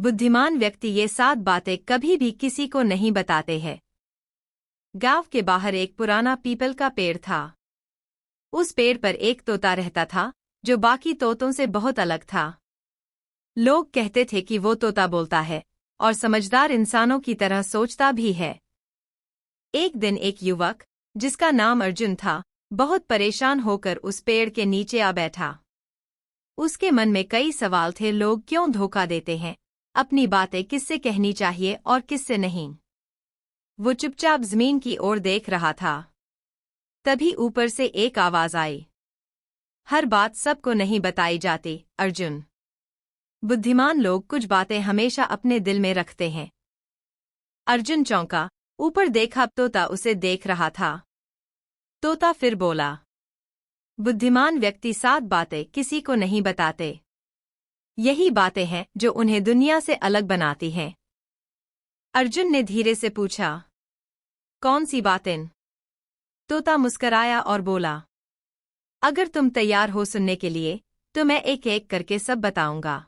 बुद्धिमान व्यक्ति ये 7 बातें कभी भी किसी को नहीं बताते हैं। गांव के बाहर एक पुराना पीपल का पेड़ था। उस पेड़ पर एक तोता रहता था जो बाकी तोतों से बहुत अलग था। लोग कहते थे कि वो तोता बोलता है और समझदार इंसानों की तरह सोचता भी है। एक दिन एक युवक, जिसका नाम अर्जुन था, बहुत परेशान होकर उस पेड़ के नीचे आ बैठा। उसके मन में कई सवाल थे। लोग क्यों धोखा देते हैं? अपनी बातें किससे कहनी चाहिए और किससे नहीं? वो चुपचाप जमीन की ओर देख रहा था। तभी ऊपर से एक आवाज आई, हर बात सबको नहीं बताई जाती, अर्जुन। बुद्धिमान लोग कुछ बातें हमेशा अपने दिल में रखते हैं। अर्जुन चौंका, ऊपर देखा, तोता उसे देख रहा था। तोता फिर बोला, बुद्धिमान व्यक्ति 7 बातें किसी को नहीं बताते। यही बातें हैं जो उन्हें दुनिया से अलग बनाती हैं। अर्जुन ने धीरे से पूछा, कौन सी बातें? तोता मुस्कराया और बोला, अगर तुम तैयार हो सुनने के लिए तो मैं एक एक करके सब बताऊंगा।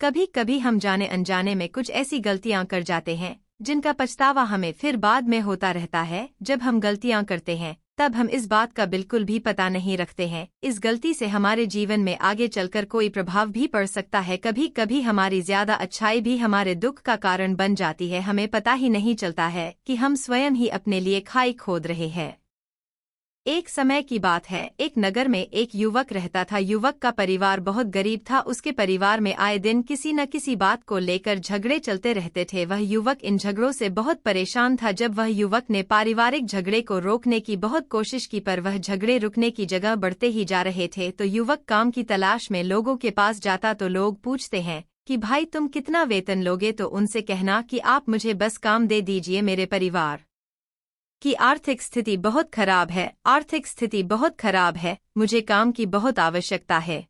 कभी कभी हम जाने अनजाने में कुछ ऐसी गलतियां कर जाते हैं जिनका पछतावा हमें फिर बाद में होता रहता है। जब हम गलतियां करते हैं तब हम इस बात का बिल्कुल भी पता नहीं रखते हैं। इस गलती से हमारे जीवन में आगे चलकर कोई प्रभाव भी पड़ सकता है। कभी कभी हमारी ज्यादा अच्छाई भी हमारे दुख का कारण बन जाती है। हमें पता ही नहीं चलता है कि हम स्वयं ही अपने लिए खाई खोद रहे हैं। एक समय की बात है, एक नगर में एक युवक रहता था। युवक का परिवार बहुत गरीब था। उसके परिवार में आए दिन किसी न किसी बात को लेकर झगड़े चलते रहते थे। वह युवक इन झगड़ों से बहुत परेशान था। जब वह युवक ने पारिवारिक झगड़े को रोकने की बहुत कोशिश की पर वह झगड़े रुकने की जगह बढ़ते ही जा रहे थे, तो युवक काम की तलाश में लोगों के पास जाता। तो लोग पूछते हैं कि भाई तुम कितना वेतन लोगे? तो उनसे कहना कि आप मुझे बस काम दे दीजिए, मेरे परिवार की आर्थिक स्थिति बहुत खराब है। आर्थिक स्थिति बहुत खराब है, मुझे काम की बहुत आवश्यकता है।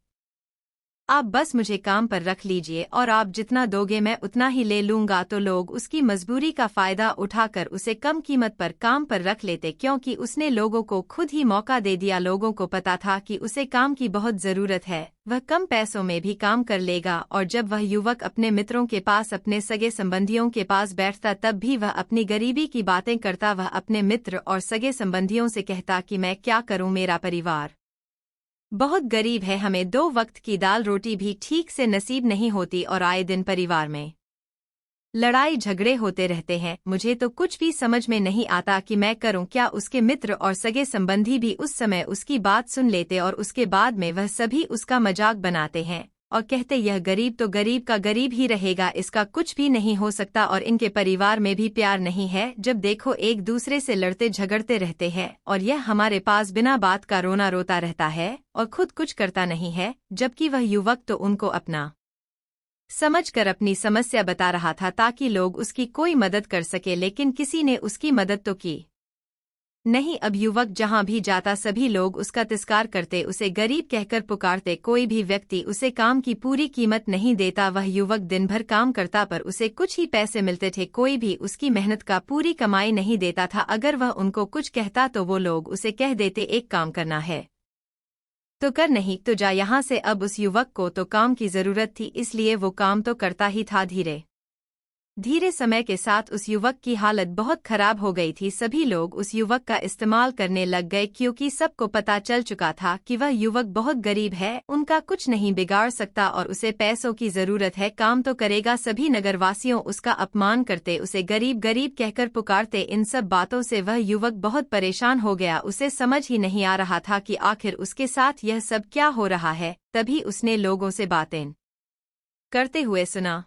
आप बस मुझे काम पर रख लीजिए और आप जितना दोगे मैं उतना ही ले लूंगा। तो लोग उसकी मजबूरी का फायदा उठाकर उसे कम कीमत पर काम पर रख लेते, क्योंकि उसने लोगों को खुद ही मौका दे दिया। लोगों को पता था कि उसे काम की बहुत जरूरत है, वह कम पैसों में भी काम कर लेगा। और जब वह युवक अपने मित्रों के पास, अपने सगे संबंधियों के पास बैठता, तब भी वह अपनी गरीबी की बातें करता। वह अपने मित्र और सगे संबंधियों से कहता कि मैं क्या करूं, मेरा परिवार बहुत गरीब है, हमें 2 वक्त की दाल रोटी भी ठीक से नसीब नहीं होती और आए दिन परिवार में लड़ाई झगड़े होते रहते हैं। मुझे तो कुछ भी समझ में नहीं आता कि मैं करूं क्या। उसके मित्र और सगे संबंधी भी उस समय उसकी बात सुन लेते और उसके बाद में वह सभी उसका मजाक बनाते हैं और कहते, यह गरीब तो गरीब का गरीब ही रहेगा, इसका कुछ भी नहीं हो सकता और इनके परिवार में भी प्यार नहीं है। जब देखो एक दूसरे से लड़ते झगड़ते रहते हैं और यह हमारे पास बिना बात का रोना रोता रहता है और खुद कुछ करता नहीं है। जबकि वह युवक तो उनको अपना समझकर अपनी समस्या बता रहा था ताकि लोग उसकी कोई मदद कर सके, लेकिन किसी ने उसकी मदद तो की नहीं। अब युवक जहां भी जाता सभी लोग उसका तिरस्कार करते, उसे गरीब कहकर पुकारते। कोई भी व्यक्ति उसे काम की पूरी कीमत नहीं देता। वह युवक दिन भर काम करता पर उसे कुछ ही पैसे मिलते थे। कोई भी उसकी मेहनत का पूरी कमाई नहीं देता था। अगर वह उनको कुछ कहता तो वो लोग उसे कह देते, एक काम करना है तो कर, नहीं तो जा यहाँ से। अब उस युवक को तो काम की जरूरत थी, इसलिए वो काम तो करता ही था। धीरे धीरे समय के साथ उस युवक की हालत बहुत खराब हो गई थी। सभी लोग उस युवक का इस्तेमाल करने लग गए, क्योंकि सबको पता चल चुका था कि वह युवक बहुत गरीब है, उनका कुछ नहीं बिगाड़ सकता और उसे पैसों की जरूरत है, काम तो करेगा। सभी नगरवासियों उसका अपमान करते, उसे गरीब गरीब कहकर पुकारते। इन सब बातों से वह युवक बहुत परेशान हो गया। उसे समझ ही नहीं आ रहा था कि आखिर उसके साथ यह सब क्या हो रहा है। तभी उसने लोगों से बातें करते हुए सुना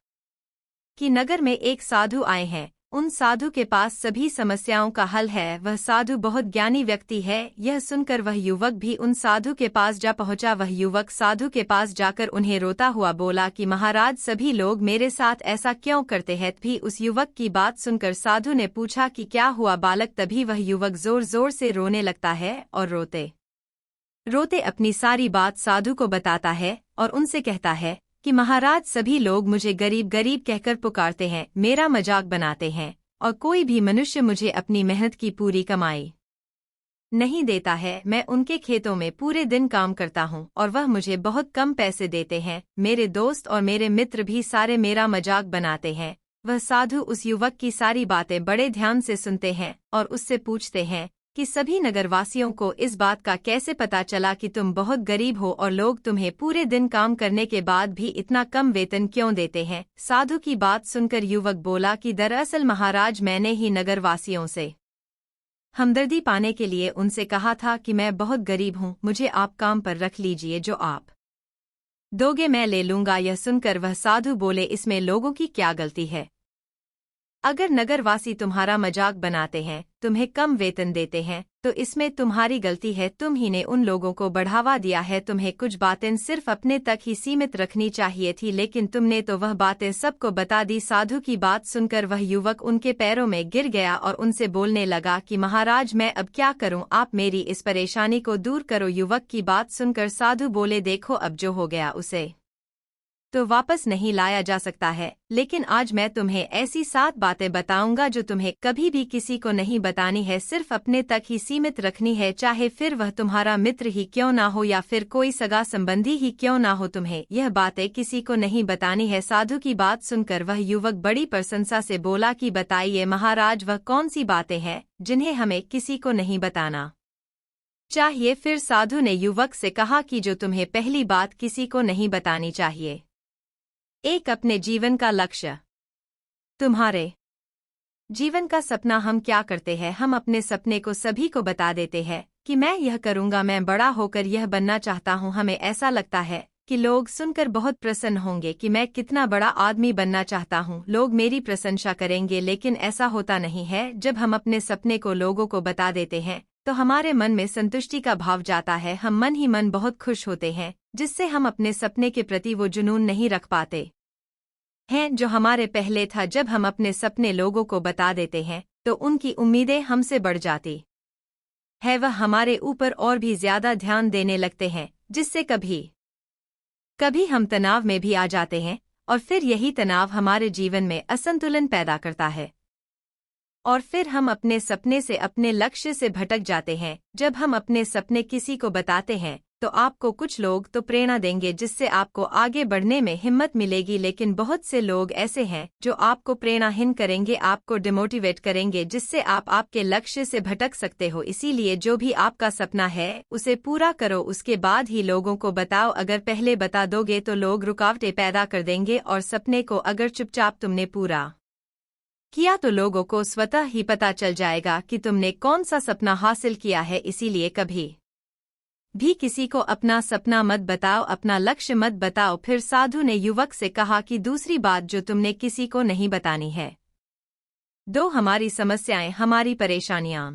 कि नगर में एक साधु आए हैं। उन साधु के पास सभी समस्याओं का हल है। वह साधु बहुत ज्ञानी व्यक्ति है। यह सुनकर वह युवक भी उन साधु के पास जा पहुंचा। वह युवक साधु के पास जाकर उन्हें रोता हुआ बोला कि महाराज, सभी लोग मेरे साथ ऐसा क्यों करते हैं? भी उस युवक की बात सुनकर साधु ने पूछा कि क्या हुआ बालक? तभी वह युवक जोर जोर से रोने लगता है और रोते रोते अपनी सारी बात साधु को बताता है और उनसे कहता है कि महाराज, सभी लोग मुझे गरीब गरीब कहकर पुकारते हैं, मेरा मजाक बनाते हैं और कोई भी मनुष्य मुझे अपनी मेहनत की पूरी कमाई नहीं देता है। मैं उनके खेतों में पूरे दिन काम करता हूँ और वह मुझे बहुत कम पैसे देते हैं। मेरे दोस्त और मेरे मित्र भी सारे मेरा मजाक बनाते हैं। वह साधु उस युवक की सारी बातें बड़े ध्यान से सुनते हैं और उससे पूछते हैं कि सभी नगरवासियों को इस बात का कैसे पता चला कि तुम बहुत गरीब हो और लोग तुम्हें पूरे दिन काम करने के बाद भी इतना कम वेतन क्यों देते हैं। साधु की बात सुनकर युवक बोला कि दरअसल महाराज, मैंने ही नगरवासियों से हमदर्दी पाने के लिए उनसे कहा था कि मैं बहुत गरीब हूँ, मुझे आप काम पर रख लीजिए, जो आप दोगे मैं ले लूंगा। यह सुनकर वह साधु बोले, इसमें लोगों की क्या गलती है? अगर नगरवासी तुम्हारा मजाक बनाते हैं, तुम्हें कम वेतन देते हैं, तो इसमें तुम्हारी गलती है। तुम ही ने उन लोगों को बढ़ावा दिया है। तुम्हें कुछ बातें सिर्फ अपने तक ही सीमित रखनी चाहिए थी, लेकिन तुमने तो वह बातें सबको बता दी। साधु की बात सुनकर वह युवक उनके पैरों में गिर गया और उनसे बोलने लगा कि महाराज, मैं अब क्या करूं? आप मेरी इस परेशानी को दूर करो। युवक की बात सुनकर साधु बोले, देखो, अब जो हो गया उसे तो वापस नहीं लाया जा सकता है, लेकिन आज मैं तुम्हें ऐसी 7 बातें बताऊंगा जो तुम्हें कभी भी किसी को नहीं बतानी है, सिर्फ अपने तक ही सीमित रखनी है, चाहे फिर वह तुम्हारा मित्र ही क्यों ना हो या फिर कोई सगा संबंधी ही क्यों ना हो। तुम्हें यह बातें किसी को नहीं बतानी है। साधु की बात सुनकर वह युवक बड़ी प्रशंसा से बोला कि बताइए महाराज, वह कौन सी बातें हैं जिन्हें हमें किसी को नहीं बताना चाहिए? फिर साधु ने युवक से कहा कि जो तुम्हें पहली बात किसी को नहीं बतानी चाहिए, एक, अपने जीवन का लक्ष्य। तुम्हारे जीवन का सपना हम क्या करते हैं? हम अपने सपने को सभी को बता देते हैं कि मैं यह करूंगा, मैं बड़ा होकर यह बनना चाहता हूं। हमें ऐसा लगता है कि लोग सुनकर बहुत प्रसन्न होंगे कि मैं कितना बड़ा आदमी बनना चाहता हूं, लोग मेरी प्रशंसा करेंगे, लेकिन ऐसा होता नहीं है। जब हम अपने सपने को लोगों को बता देते हैं तो हमारे मन में संतुष्टि का भाव जाता है। हम मन ही मन बहुत खुश होते हैं, जिससे हम अपने सपने के प्रति वो जुनून नहीं रख पाते हैं जो हमारे पहले था। जब हम अपने सपने लोगों को बता देते हैं तो उनकी उम्मीदें हमसे बढ़ जाती है, वह हमारे ऊपर और भी ज्यादा ध्यान देने लगते हैं, जिससे कभी कभी हम तनाव में भी आ जाते हैं और फिर यही तनाव हमारे जीवन में असंतुलन पैदा करता है और फिर हम अपने सपने से, अपने लक्ष्य से भटक जाते हैं। जब हम अपने सपने किसी को बताते हैं तो आपको कुछ लोग तो प्रेरणा देंगे, जिससे आपको आगे बढ़ने में हिम्मत मिलेगी, लेकिन बहुत से लोग ऐसे हैं जो आपको प्रेरणाहीन करेंगे, आपको डिमोटिवेट करेंगे, जिससे आप आपके लक्ष्य से भटक सकते हो। इसीलिए जो भी आपका सपना है उसे पूरा करो, उसके बाद ही लोगों को बताओ। अगर पहले बता दोगे तो लोग रुकावटें पैदा कर देंगे और सपने को अगर चुपचाप तुमने पूरा किया तो लोगों को स्वतः ही पता चल जाएगा कि तुमने कौन सा सपना हासिल किया है। इसीलिए कभी भी किसी को अपना सपना मत बताओ, अपना लक्ष्य मत बताओ। फिर साधु ने युवक से कहा कि दूसरी बात जो तुमने किसी को नहीं बतानी है, 2, हमारी समस्याएं, हमारी परेशानियां।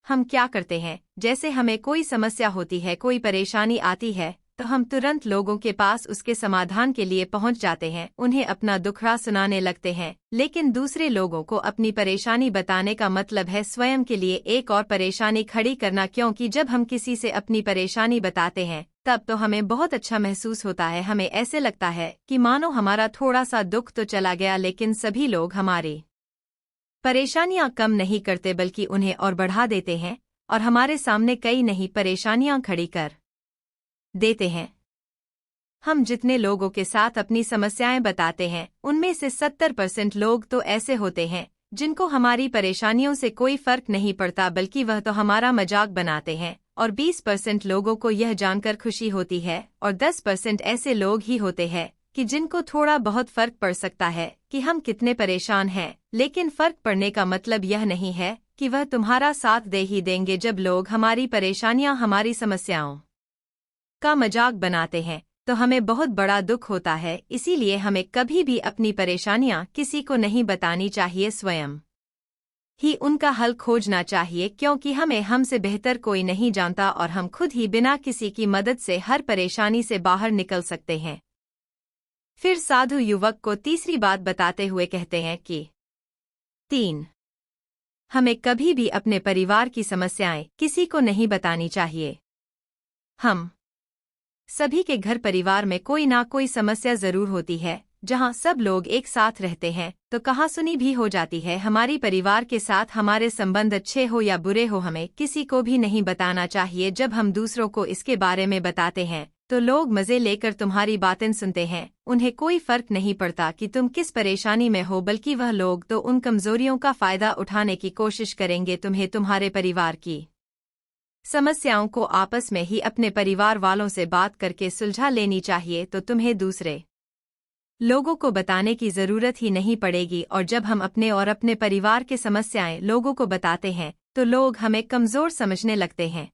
हम क्या करते हैं, जैसे हमें कोई समस्या होती है, कोई परेशानी आती है, तो हम तुरंत लोगों के पास उसके समाधान के लिए पहुंच जाते हैं, उन्हें अपना दुखड़ा सुनाने लगते हैं। लेकिन दूसरे लोगों को अपनी परेशानी बताने का मतलब है स्वयं के लिए एक और परेशानी खड़ी करना, क्योंकि जब हम किसी से अपनी परेशानी बताते हैं तब तो हमें बहुत अच्छा महसूस होता है। हमें ऐसे लगता है कि मानो हमारा थोड़ा सा दुख तो चला गया, लेकिन सभी लोग हमारी परेशानियां कम नहीं करते बल्कि उन्हें और बढ़ा देते हैं और हमारे सामने कई नई परेशानियां खड़ी कर देते हैं। हम जितने लोगों के साथ अपनी समस्याएं बताते हैं उनमें से 70% लोग तो ऐसे होते हैं जिनको हमारी परेशानियों से कोई फर्क नहीं पड़ता, बल्कि वह तो हमारा मजाक बनाते हैं, और 20% लोगों को यह जानकर खुशी होती है और 10% ऐसे लोग ही होते हैं कि जिनको थोड़ा बहुत फर्क पड़ सकता है कि हम कितने परेशान हैं। लेकिन फर्क पड़ने का मतलब यह नहीं है कि वह तुम्हारा साथ दे ही देंगे। जब लोग हमारी परेशानियां, हमारी समस्याओं का मजाक बनाते हैं तो हमें बहुत बड़ा दुख होता है। इसीलिए हमें कभी भी अपनी परेशानियां किसी को नहीं बतानी चाहिए, स्वयं ही उनका हल खोजना चाहिए, क्योंकि हमें हमसे बेहतर कोई नहीं जानता और हम खुद ही बिना किसी की मदद से हर परेशानी से बाहर निकल सकते हैं। फिर साधु युवक को तीसरी बात बताते हुए कहते हैं कि 3, हमें कभी भी अपने परिवार की समस्याएं किसी को नहीं बतानी चाहिए। हम सभी के घर परिवार में कोई ना कोई समस्या जरूर होती है, जहाँ सब लोग एक साथ रहते हैं तो कहासुनी भी हो जाती है। हमारी परिवार के साथ हमारे संबंध अच्छे हो या बुरे हो, हमें किसी को भी नहीं बताना चाहिए। जब हम दूसरों को इसके बारे में बताते हैं तो लोग मजे लेकर तुम्हारी बातें सुनते हैं। उन्हें कोई फर्क नहीं पड़ता कि तुम किस परेशानी में हो, बल्कि वह लोग तो उन कमजोरियों का फायदा उठाने की कोशिश करेंगे। तुम्हें तुम्हारे परिवार की समस्याओं को आपस में ही अपने परिवार वालों से बात करके सुलझा लेनी चाहिए, तो तुम्हें दूसरे लोगों को बताने की जरूरत ही नहीं पड़ेगी। और जब हम अपने और अपने परिवार के समस्याएं लोगों को बताते हैं तो लोग हमें कमजोर समझने लगते हैं,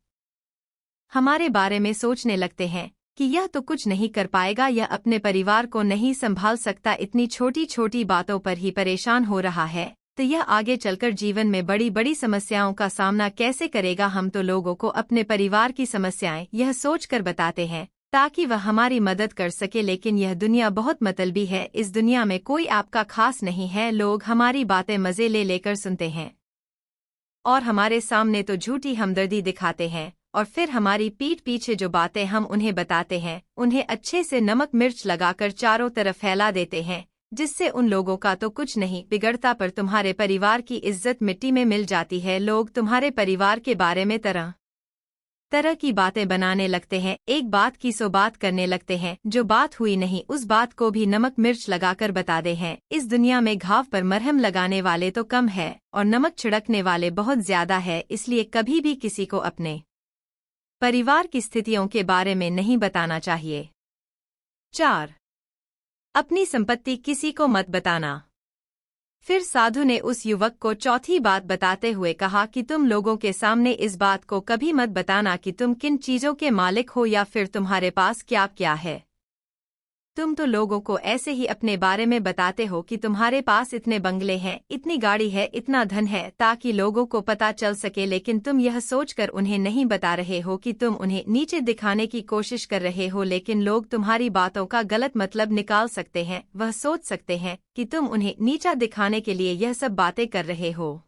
हमारे बारे में सोचने लगते हैं कि यह तो कुछ नहीं कर पाएगा, यह अपने परिवार को नहीं संभाल सकता, इतनी छोटी छोटी बातों पर ही परेशान हो रहा है, तो यह आगे चलकर जीवन में बड़ी बड़ी समस्याओं का सामना कैसे करेगा। हम तो लोगों को अपने परिवार की समस्याएं यह सोचकर बताते हैं ताकि वह हमारी मदद कर सके, लेकिन यह दुनिया बहुत मतलबी है। इस दुनिया में कोई आपका खास नहीं है। लोग हमारी बातें मजे ले लेकर सुनते हैं और हमारे सामने तो झूठी हमदर्दी दिखाते हैं, और फिर हमारी पीठ पीछे जो बातें हम उन्हें बताते हैं उन्हें अच्छे से नमक मिर्च लगाकर चारों तरफ फैला देते हैं, जिससे उन लोगों का तो कुछ नहीं बिगड़ता, पर तुम्हारे परिवार की इज्जत मिट्टी में मिल जाती है। लोग तुम्हारे परिवार के बारे में तरह तरह की बातें बनाने लगते हैं, एक बात की 100 बात करने लगते हैं, जो बात हुई नहीं उस बात को भी नमक मिर्च लगाकर बता दे हैं। इस दुनिया में घाव पर मरहम लगाने वाले तो कम है और नमक छिड़कने वाले बहुत ज्यादा है, इसलिए कभी भी किसी को अपने परिवार की स्थितियों के बारे में नहीं बताना चाहिए। 4. अपनी संपत्ति किसी को मत बताना। फिर साधु ने उस युवक को चौथी बात बताते हुए कहा कि तुम लोगों के सामने इस बात को कभी मत बताना कि तुम किन चीजों के मालिक हो या फिर तुम्हारे पास क्या क्या है। तुम तो लोगों को ऐसे ही अपने बारे में बताते हो कि तुम्हारे पास इतने बंगले हैं, इतनी गाड़ी है, इतना धन है, ताकि लोगों को पता चल सके, लेकिन तुम यह सोचकर उन्हें नहीं बता रहे हो कि तुम उन्हें नीचे दिखाने की कोशिश कर रहे हो। लेकिन लोग तुम्हारी बातों का गलत मतलब निकाल सकते हैं, वह सोच सकते हैं कि तुम उन्हें नीचा दिखाने के लिए यह सब बातें कर रहे हो,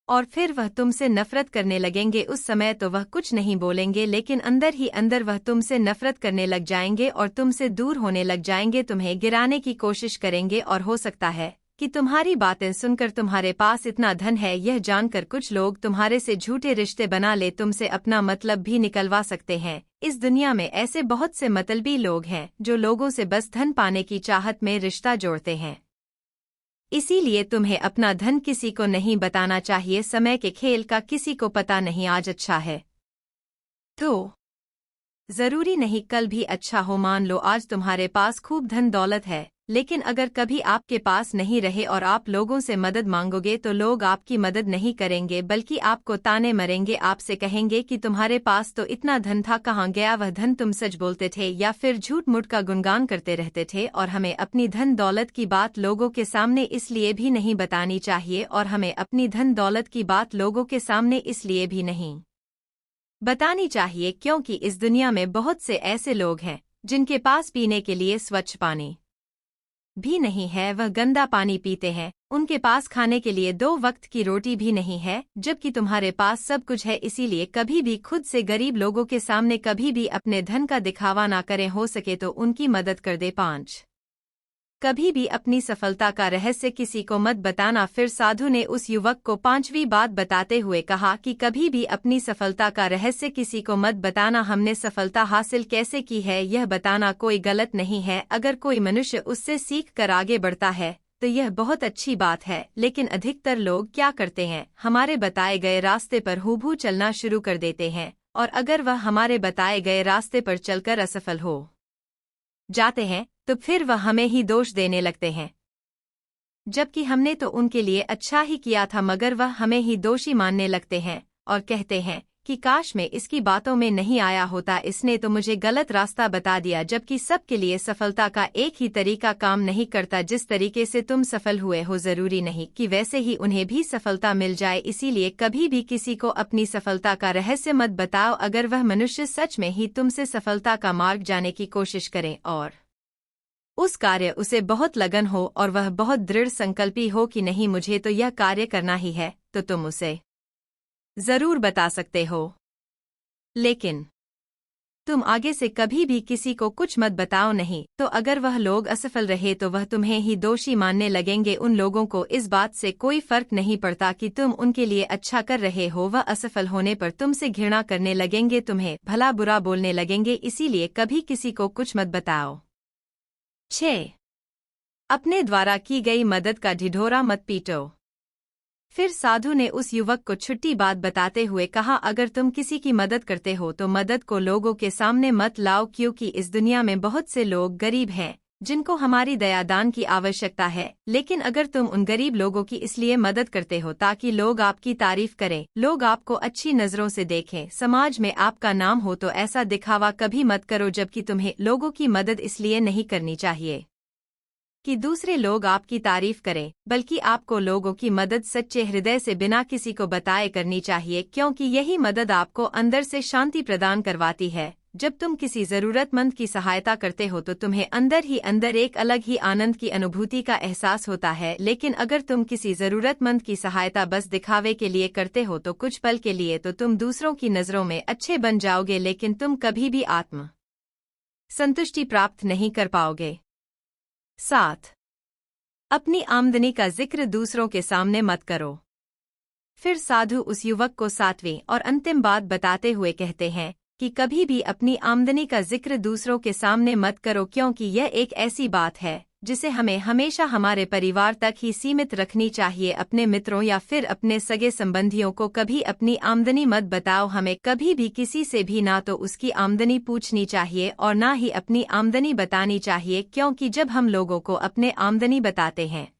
और फिर वह तुमसे नफरत करने लगेंगे। उस समय तो वह कुछ नहीं बोलेंगे, लेकिन अंदर ही अंदर वह तुमसे नफरत करने लग जाएंगे और तुमसे दूर होने लग जाएंगे, तुम्हें गिराने की कोशिश करेंगे। और हो सकता है कि तुम्हारी बातें सुनकर तुम्हारे पास इतना धन है यह जानकर कुछ लोग तुम्हारे से झूठे रिश्ते बना ले, तुमसे अपना मतलब भी निकलवा सकते हैं। इस दुनिया में ऐसे बहुत से मतलबी लोग हैं जो लोगों से बस धन पाने की चाहत में रिश्ता जोड़ते हैं, इसीलिए तुम्हें अपना धन किसी को नहीं बताना चाहिए। समय के खेल का किसी को पता नहीं, आज अच्छा है तो जरूरी नहीं कल भी अच्छा हो। मान लो आज तुम्हारे पास खूब धन दौलत है, लेकिन अगर कभी आपके पास नहीं रहे और आप लोगों से मदद मांगोगे तो लोग आपकी मदद नहीं करेंगे, बल्कि आपको ताने मरेंगे, आपसे कहेंगे कि तुम्हारे पास तो इतना धन था, कहाँ गया वह धन, तुम सच बोलते थे या फिर झूठ मूठ का गुणगान करते रहते थे। और हमें अपनी धन दौलत की बात लोगों के सामने इसलिए भी नहीं बतानी चाहिए, और हमें अपनी धन दौलत की बात लोगों के सामने इसलिए भी नहीं बतानी चाहिए क्योंकि इस दुनिया में बहुत से ऐसे लोग हैं जिनके पास पीने के लिए स्वच्छ पानी भी नहीं है, वह गंदा पानी पीते हैं। उनके पास खाने के लिए 2 वक्त की रोटी भी नहीं है, जबकि तुम्हारे पास सब कुछ है। इसीलिए कभी भी खुद से गरीब लोगों के सामने कभी भी अपने धन का दिखावा ना करें, हो सके तो उनकी मदद कर दे। 5. कभी भी अपनी सफलता का रहस्य किसी को मत बताना। फिर साधु ने उस युवक को 5वीं बात बताते हुए कहा कि कभी भी अपनी सफलता का रहस्य किसी को मत बताना। हमने सफलता हासिल कैसे की है यह बताना कोई गलत नहीं है। अगर कोई मनुष्य उससे सीख कर आगे बढ़ता है तो यह बहुत अच्छी बात है, लेकिन अधिकतर लोग क्या करते हैं, हमारे बताए गए रास्ते पर हूबहू चलना शुरू कर देते हैं, और अगर वह हमारे बताए गए रास्ते पर चलकर असफल हो जाते हैं तो फिर वह हमें ही दोष देने लगते हैं, जबकि हमने तो उनके लिए अच्छा ही किया था, मगर वह हमें ही दोषी मानने लगते हैं और कहते हैं कि काश मैं इसकी बातों में नहीं आया होता, इसने तो मुझे गलत रास्ता बता दिया। जबकि सबके लिए सफलता का एक ही तरीका काम नहीं करता। जिस तरीके से तुम सफल हुए हो जरूरी नहीं कि वैसे ही उन्हें भी सफलता मिल जाए, इसीलिए कभी भी किसी को अपनी सफलता का रहस्य मत बताओ। अगर वह मनुष्य सच में ही तुमसे सफलता का मार्ग जाने की कोशिश करे और उस कार्य उसे बहुत लगन हो और वह बहुत दृढ़ संकल्पी हो कि नहीं मुझे तो यह कार्य करना ही है, तो तुम उसे जरूर बता सकते हो। लेकिन तुम आगे से कभी भी किसी को कुछ मत बताओ, नहीं तो अगर वह लोग असफल रहे तो वह तुम्हें ही दोषी मानने लगेंगे। उन लोगों को इस बात से कोई फर्क नहीं पड़ता कि तुम उनके लिए अच्छा कर रहे हो, वह असफल होने पर तुमसे घृणा करने लगेंगे, तुम्हें भला बुरा बोलने लगेंगे, इसीलिए कभी किसी को कुछ मत बताओ। 6. अपने द्वारा की गई मदद का ढिढोरा मत पीटो। फिर साधु ने उस युवक को छुट्टी बात बताते हुए कहा, अगर तुम किसी की मदद करते हो तो मदद को लोगों के सामने मत लाओ, क्योंकि इस दुनिया में बहुत से लोग गरीब हैं जिनको हमारी दयादान की आवश्यकता है। लेकिन अगर तुम उन गरीब लोगों की इसलिए मदद करते हो ताकि लोग आपकी तारीफ करें, लोग आपको अच्छी नजरों से देखें, समाज में आपका नाम हो, तो ऐसा दिखावा कभी मत करो, जबकि तुम्हें लोगों की मदद इसलिए नहीं करनी चाहिए कि दूसरे लोग आपकी तारीफ करें, बल्कि आपको लोगों की मदद सच्चे हृदय से बिना किसी को बताए करनी चाहिए, क्योंकि यही मदद आपको अंदर से शांति प्रदान करवाती है। जब तुम किसी जरूरतमंद की सहायता करते हो तो तुम्हें अंदर ही अंदर एक अलग ही आनंद की अनुभूति का एहसास होता है। लेकिन अगर तुम किसी जरूरतमंद की सहायता बस दिखावे के लिए करते हो तो कुछ पल के लिए तो तुम दूसरों की नजरों में अच्छे बन जाओगे, लेकिन तुम कभी भी आत्म संतुष्टि प्राप्त नहीं कर पाओगे। 7. अपनी आमदनी का जिक्र दूसरों के सामने मत करो। फिर साधु उस युवक को 7वीं और अंतिम बात बताते हुए कहते हैं कि कभी भी अपनी आमदनी का जिक्र दूसरों के सामने मत करो, क्योंकि यह एक ऐसी बात है जिसे हमें हमेशा हमारे परिवार तक ही सीमित रखनी चाहिए। अपने मित्रों या फिर अपने सगे संबंधियों को कभी अपनी आमदनी मत बताओ। हमें कभी भी किसी से भी ना तो उसकी आमदनी पूछनी चाहिए और ना ही अपनी आमदनी बतानी चाहिए, क्योंकि जब हम लोगों को अपने आमदनी बताते हैं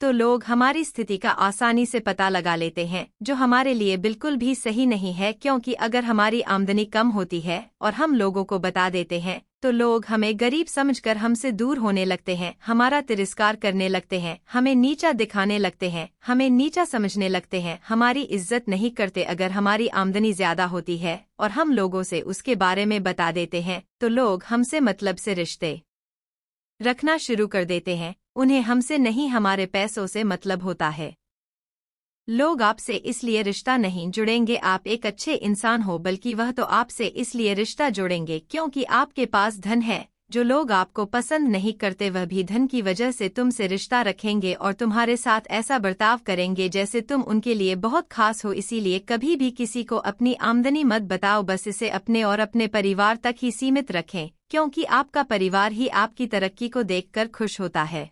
तो लोग हमारी स्थिति का आसानी से पता लगा लेते हैं, जो हमारे लिए बिल्कुल भी सही नहीं है। क्योंकि अगर हमारी आमदनी कम होती है और हम लोगों को बता देते हैं तो लोग हमें गरीब समझकर हमसे दूर होने लगते हैं, हमारा तिरस्कार करने लगते हैं, हमें नीचा दिखाने लगते हैं, हमें नीचा समझने लगते हैं, हमारी इज्जत नहीं करते। अगर हमारी आमदनी ज्यादा होती है और हम लोगों से उसके बारे में बता देते हैं तो लोग हमसे मतलब से रिश्ते रखना शुरू कर देते हैं। उन्हें हमसे नहीं, हमारे पैसों से मतलब होता है। लोग आपसे इसलिए रिश्ता नहीं जुड़ेंगे आप एक अच्छे इंसान हो, बल्कि वह तो आपसे इसलिए रिश्ता जोड़ेंगे क्योंकि आपके पास धन है। जो लोग आपको पसंद नहीं करते वह भी धन की वजह से तुमसे रिश्ता रखेंगे और तुम्हारे साथ ऐसा बर्ताव करेंगे जैसे तुम उनके लिए बहुत खास हो। इसीलिए कभी भी किसी को अपनी आमदनी मत बताओ, बस इसे अपने और अपने परिवार तक ही सीमित रखें, क्योंकि आपका परिवार ही आपकी तरक्की को देखकर खुश होता है।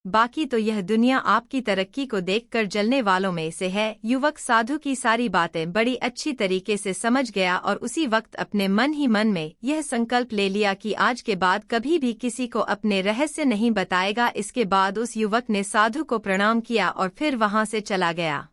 बाकी तो यह दुनिया आपकी तरक्की को देखकर जलने वालों में से है। युवक साधु की सारी बातें बड़ी अच्छी तरीके से समझ गया और उसी वक्त अपने मन ही मन में यह संकल्प ले लिया कि आज के बाद कभी भी किसी को अपने रहस्य नहीं बताएगा। इसके बाद उस युवक ने साधु को प्रणाम किया और फिर वहां से चला गया।